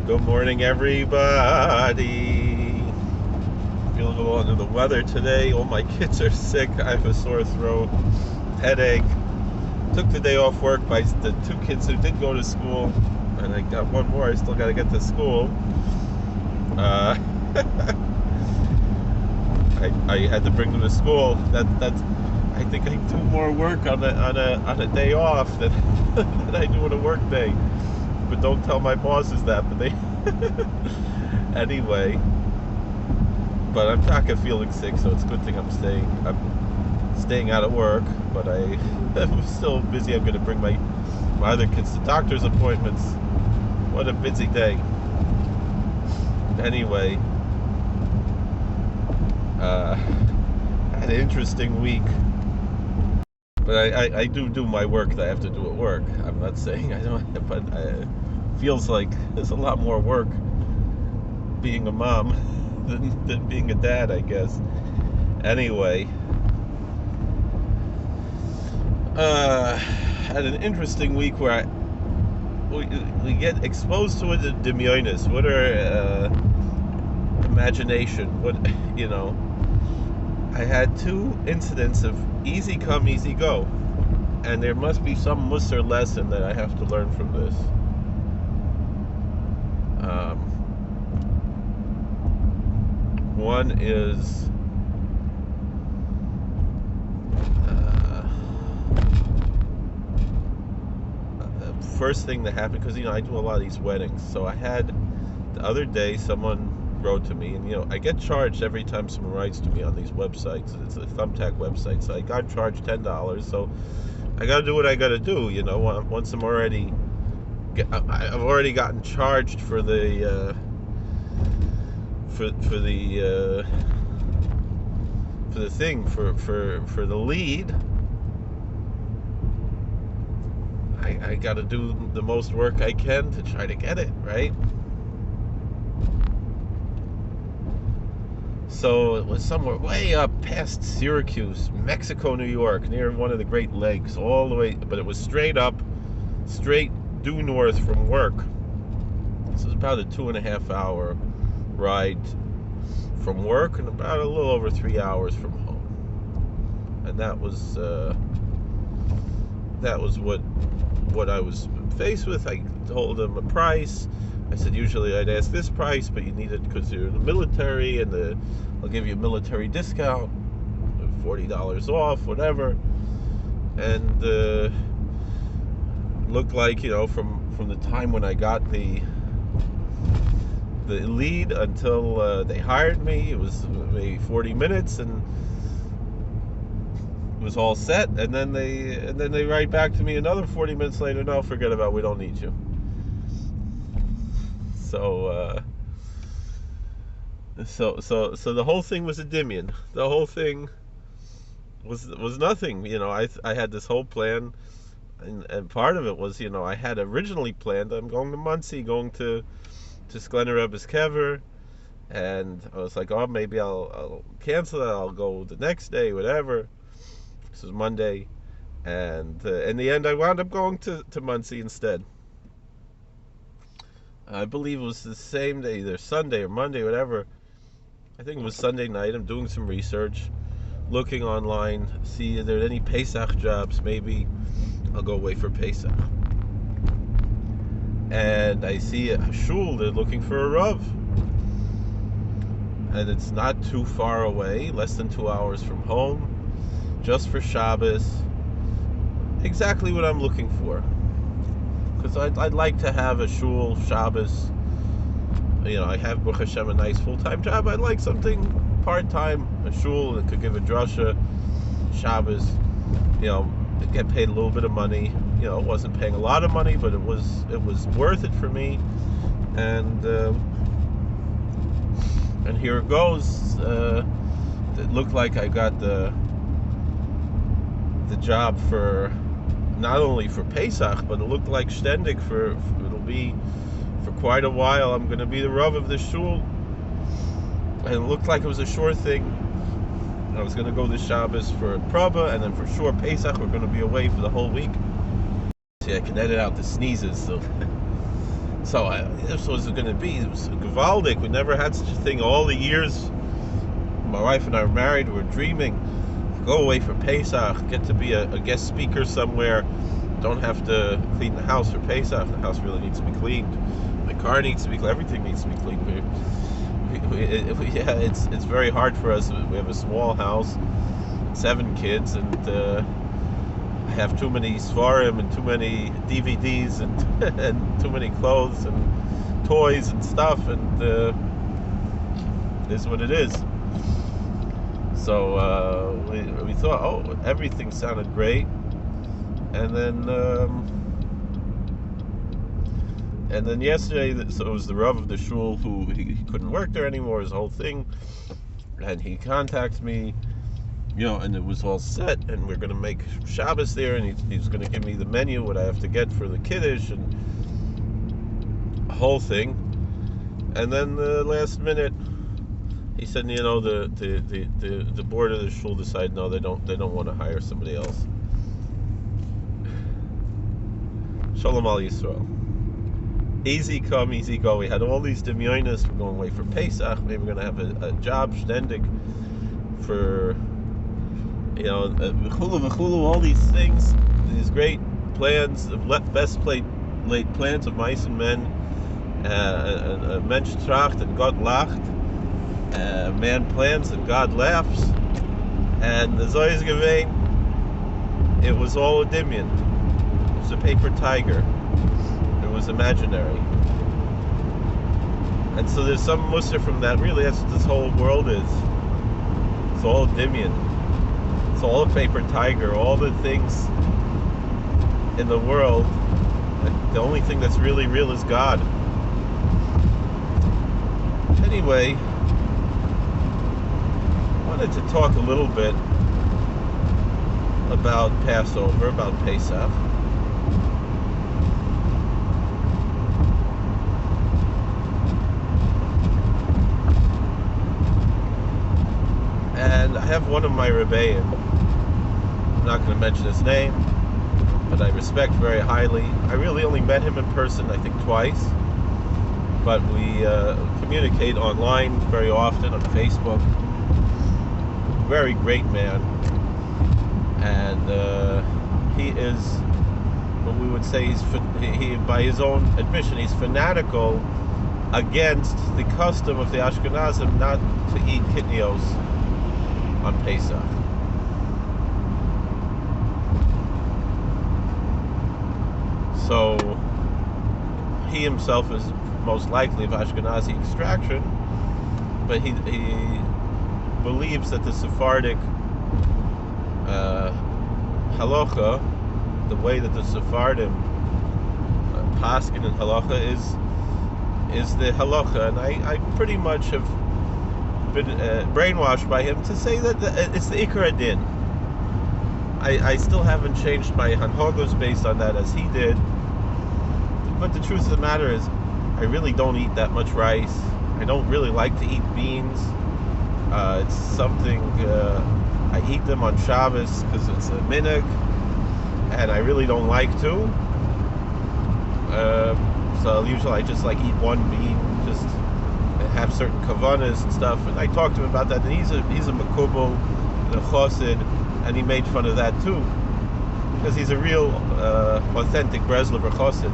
Good morning, everybody. Feeling a little under the weather today. All my kids are sick. I have a sore throat, headache. Took the day off work by the two kids who did go to school, and I got one more. I still got to get to school. Uh, I had to bring them to school. That's. I think I do more work on a day off than than I do on a work day. But don't tell my bosses that. But they anyway. But I'm not feeling sick, so it's a good thing I'm staying out of work. But I'm still busy. I'm going to bring my other kids to doctor's appointments. What a busy day. Anyway, had an interesting week. But I do my work that I have to do at work. I'm not saying I don't, but it feels like there's a lot more work being a mom than being a dad, I guess. Anyway, had an interesting week where we get exposed to the demyonis. What are imagination? What I had two incidents of easy come, easy go, and there must be some Musar lesson that I have to learn from this. One is the first thing that happened, because I do a lot of these weddings. So I had the other day someone wrote to me, and I get charged every time someone writes to me on these websites. It's a Thumbtack website, so I got charged $10. So I got to do what I got to do. Once I've already gotten charged for the for the thing for the lead. I got to do the most work I can to try to get it right. So it was somewhere way up past Syracuse, Mexico, New York, near one of the Great Lakes, all the way, but it was straight due north from work. So it was about a 2.5 hour ride from work and about a little over 3 hours from home. And that was what I was faced with. I told them a price. I said usually I'd ask this price, but you need it because you're in the military, and I'll give you a military discount, $40 off, whatever. And looked like from the time when I got the lead until they hired me, it was maybe 40 minutes, and it was all set. And then they write back to me another 40 minutes later. No, forget about it. We don't need you. So the whole thing was a dimion. The whole thing was nothing. I had this whole plan, and part of it was I had originally planned I'm going to Monsey, going to Sklener Rebbe's kever, and I was like, oh, maybe I'll cancel it. I'll go the next day, whatever. This was Monday, and in the end I wound up going to Monsey instead. I believe it was the same day, either Sunday or Monday, whatever. I think it was Sunday night. I'm doing some research, looking online, see if there are any Pesach jobs. Maybe I'll go away for Pesach. And I see a shul, they're looking for a Rav. And it's not too far away, less than 2 hours from home, just for Shabbos. Exactly what I'm looking for. Because I'd like to have a shul Shabbos. I have, Baruch Hashem, a nice full-time job. I'd like something part-time, a shul that could give a drasha Shabbos. Get paid a little bit of money. It wasn't paying a lot of money, but it was worth it for me. And here it goes. It looked like I got the job for not only for Pesach, but it looked like ständig it'll be for quite a while. I'm going to be the Rav of the shul, and it looked like it was a sure thing. I was going to go this Shabbos for Praba, and then for sure Pesach we're going to be away for the whole week. See, I can edit out the sneezes. So So this was going to be, it was gewaldic. We never had such a thing. All the years my wife and I were married, we were dreaming. Go away for Pesach, get to be a guest speaker somewhere. Don't have to clean the house for Pesach. The house really needs to be cleaned. My car needs to be cleaned. Everything needs to be cleaned. Yeah, it's very hard for us. We have a small house, 7 kids, and I have too many Svarim and too many DVDs and and too many clothes and toys and stuff, and it is what it is. So we thought, oh, everything sounded great, and then yesterday, so it was the Rav of the shul who he couldn't work there anymore, his whole thing, and he contacted me, and it was all set, and we're going to make Shabbos there, and he's going to give me the menu, what I have to get for the Kiddush, and the whole thing. And then the last minute, he said, the board of the shul decided, no, they don't want to hire somebody else. Shalom Al Yisrael. Easy come, easy go. We had all these demyonis. We're going away for Pesach. Maybe we're going to have a job, ständig, for, v'chulu, all these things, these great plans, the best laid plans of mice and men. A mensch tracht and God lacht. Man plans and God laughs. And the Zoy's Gewein, it was all a dimion. It was a paper tiger. It was imaginary. And so there's some mussar from that. Really, that's what this whole world is. It's all dimion. It's all a paper tiger. All the things in the world, the only thing that's really real is God. Anyway, I wanted to talk a little bit about Passover, about Pesach. And I have one of my rebbeim, I'm not going to mention his name, but I respect very highly. I really only met him in person, I think, twice. But we communicate online very often on Facebook. Very great man. And he is, what we would say, he by his own admission, he's fanatical against the custom of the Ashkenazim not to eat kitnios on Pesach. So he himself is most likely of Ashkenazi extraction, but he believes that the Sephardic halacha, the way that the Sephardim paskin and halacha is the halacha, and I pretty much have been brainwashed by him to say that it's the Ikar Adin. I still haven't changed my hanhagos based on that as he did, but the truth of the matter is I really don't eat that much rice. I don't really like to eat beans. It's something, I eat them on Shabbos because it's a minhag, and I really don't like to. So usually I just like eat one bean, just have certain kavanas and stuff. And I talked to him about that, and he's a makubal, and a chosid, and he made fun of that too, because he's a real authentic Breslover chosid.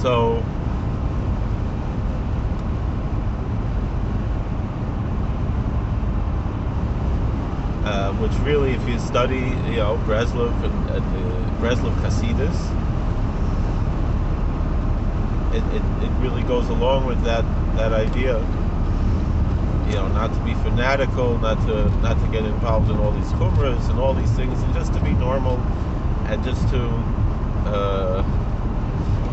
So which really, if you study, Breslov and the Breslov Hasidus, it really goes along with that idea. Not to be fanatical, not to get involved in all these chumras and all these things, and just to be normal, and just to,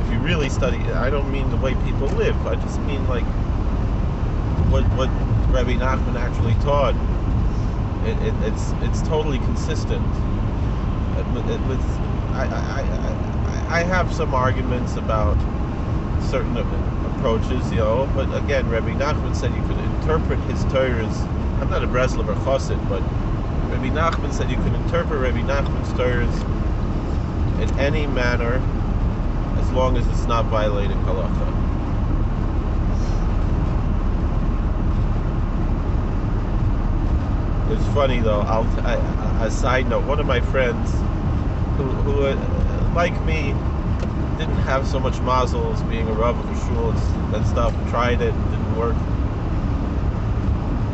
if you really study, I don't mean the way people live, I just mean like what Rabbi Nachman actually taught. It's totally consistent. I have some arguments about certain approaches, but again, Rabbi Nachman said you could interpret his Torahs. I'm not a Breslover Chassid, but Rabbi Nachman said you could interpret Rabbi Nachman's Torahs in any manner long as it's not violating halacha. It's funny though. A side note: one of my friends, who like me, didn't have so much mazel as being a rav of a shul and stuff. Tried it, didn't work.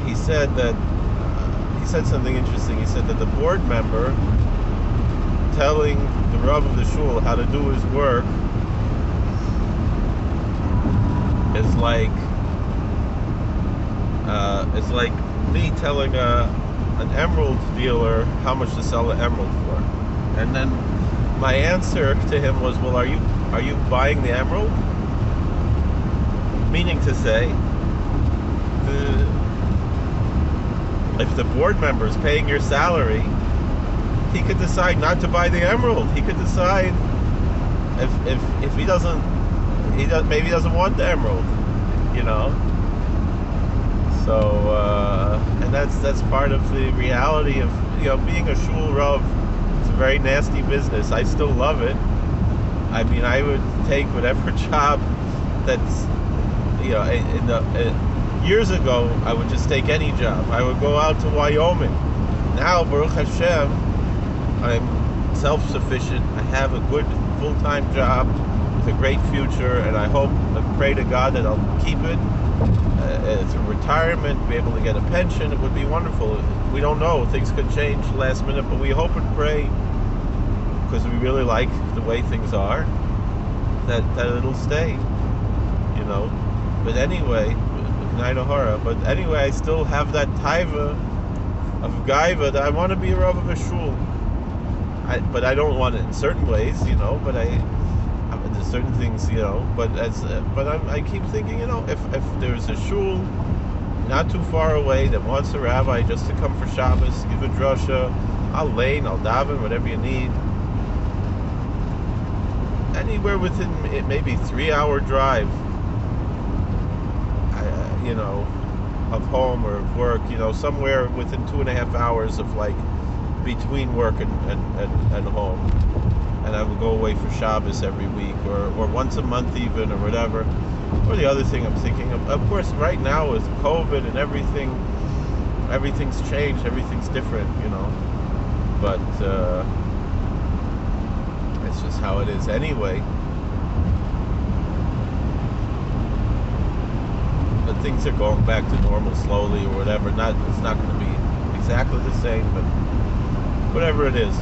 He said that he said something interesting. He said that the board member telling the rav of the shul how to do his work is like me telling an emerald dealer how much to sell an emerald for. And then my answer to him was, well, are you buying the emerald? Meaning to say, if the board member is paying your salary, he could decide not to buy the emerald. He could decide if he maybe doesn't want the emerald, you know. So and that's part of the reality of, you know, being a shul rav. It's a very nasty business. I still love it. I mean, I would take whatever job that's, you know, years ago I would just take any job. I would go out to Wyoming. Now, Baruch Hashem, I'm self-sufficient. I have a good full-time job with a great future, and I pray to God that I'll keep it through retirement, be able to get a pension. It would be wonderful. We don't know. Things could change last minute, but we hope and pray, because we really like the way things are, that it'll stay, you know. But anyway, but anyway, I still have that taiva of gaiva that I want to be a rav of a shul. But I don't want it in certain ways, you know. But there's certain things, you know. But I keep thinking, you know, if there's a shul not too far away that wants a rabbi just to come for Shabbos, give a drasha, I'll lane, I'll daven, whatever you need. Anywhere within maybe 3-hour drive, you know, of home or of work, you know, somewhere within 2.5 hours of like between work and home. And I would go away for Shabbos every week or once a month even, or whatever. Or the other thing I'm thinking of course, right now with COVID and everything's changed, everything's different, you know. But it's just how it is anyway. But things are going back to normal slowly or whatever. It's not going to be exactly the same, but whatever it is.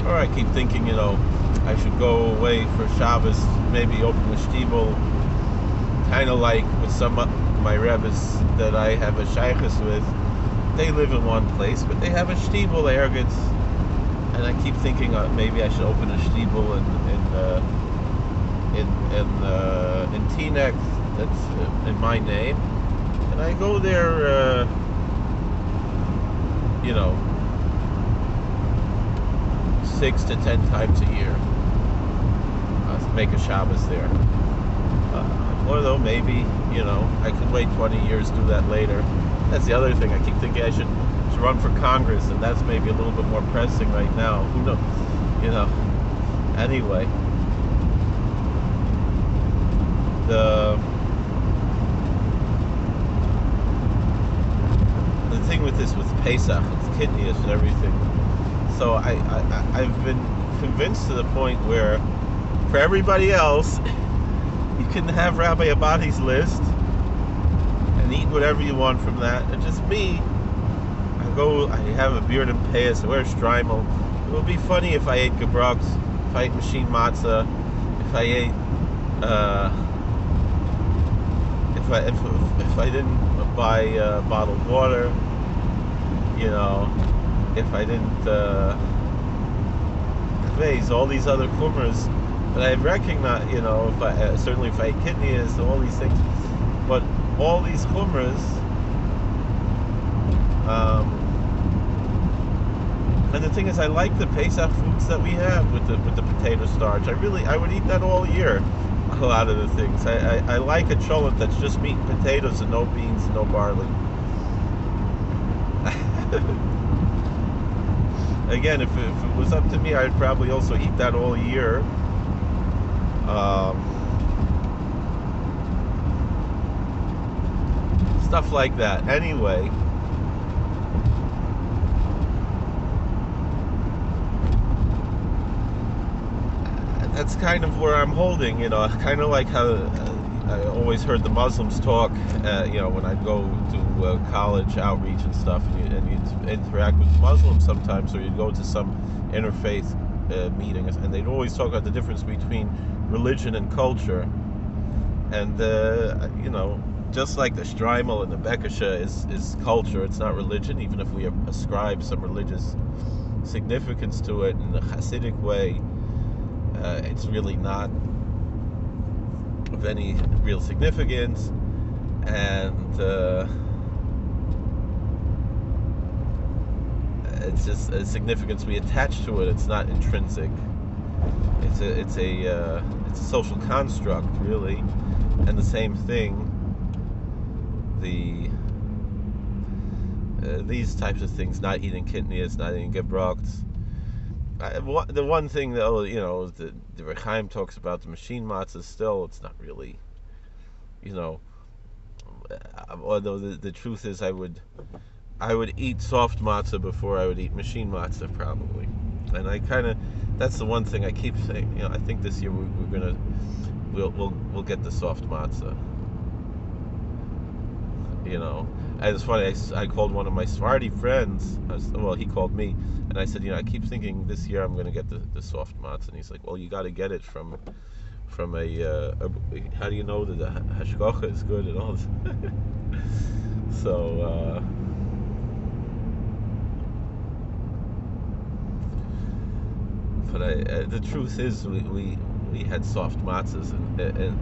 Or I keep thinking, you know, I should go away for Shabbos, maybe open a shtibel, kind of like with some of my rebbes that I have a shaykhus with. They live in one place, but they have a shtibel ergens, and I keep thinking maybe I should open a shtibel in Teaneck, that's in my name, and I go there, you know, 6 to 10 times a year. Make a Shabbos there. Although maybe, you know, I could wait 20 years, do that later. That's the other thing. I keep thinking I should run for Congress, and that's maybe a little bit more pressing right now. Who knows? You know. Anyway, the thing with this, with Pesach, it's kidneys and everything. So I've been convinced to the point where, for everybody else, you can have Rabbi Abadi's list and eat whatever you want from that. And just me, I have a beard and payas, I wear Streimel. It would be funny if I ate gebroks, if I ate machine matzah, if I ate, if I didn't buy bottled water, you know, if I didn't face all these other chumras. But I recognize, you know, certainly if I ate kidneys, all these things, but all these chumras, and the thing is, I like the Pesach foods that we have with the potato starch. I would eat that all year. A lot of the things. I like a cholent that's just meat and potatoes and no beans and no barley. Again, if it was up to me, I'd probably also eat that all year. Stuff like that. Anyway, that's kind of where I'm holding, kind of like how I always heard the Muslims talk, when I'd go to college outreach and stuff, and you'd interact with Muslims sometimes, or you'd go to some interfaith meetings, and they'd always talk about the difference between religion and culture. And, just like the Shtreimel and the Bekasha is culture, it's not religion, even if we ascribe some religious significance to it in a Hasidic way. It's really not of any real significance, and it's just a significance we attach to it. It's not intrinsic. It's a social construct, really, and the same thing. These types of things, not eating kidneys, not eating gebrochts. The one thing, though, the Reb Chaim talks about the machine matzah. Still, it's not really, although the truth is, I would eat soft matzah before I would eat machine matzah, probably. And that's the one thing I keep saying. I think this year we'll get the soft matzah. And it's funny, I called one of my Sephardi friends, he called me, and I said, I keep thinking this year I'm going to get the soft matzah. And he's like, well, you got to get it from a how do you know that the hashgacha is good and all this? So, but the truth is, we had soft matzahs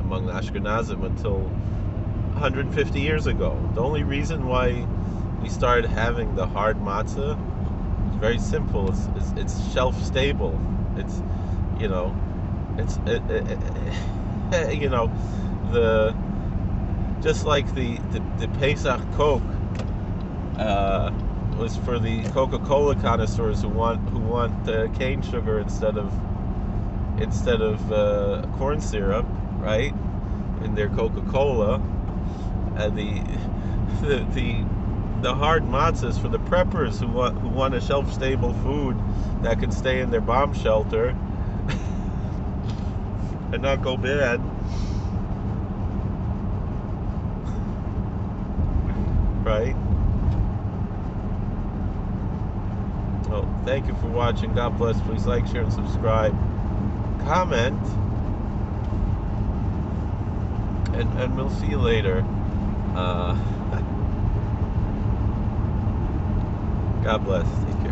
among the Ashkenazim until 150 years ago. The only reason why we started having the hard matzah is very simple. It's shelf stable. It's just like the Pesach Coke was for the Coca-Cola connoisseurs who want cane sugar instead of corn syrup, right, in their Coca-Cola. And the hard matzahs for the preppers who want a shelf-stable food that can stay in their bomb shelter and not go bad. Right? Well, thank you for watching. God bless. Please like, share, and subscribe. Comment. And we'll see you later. God bless. Take care.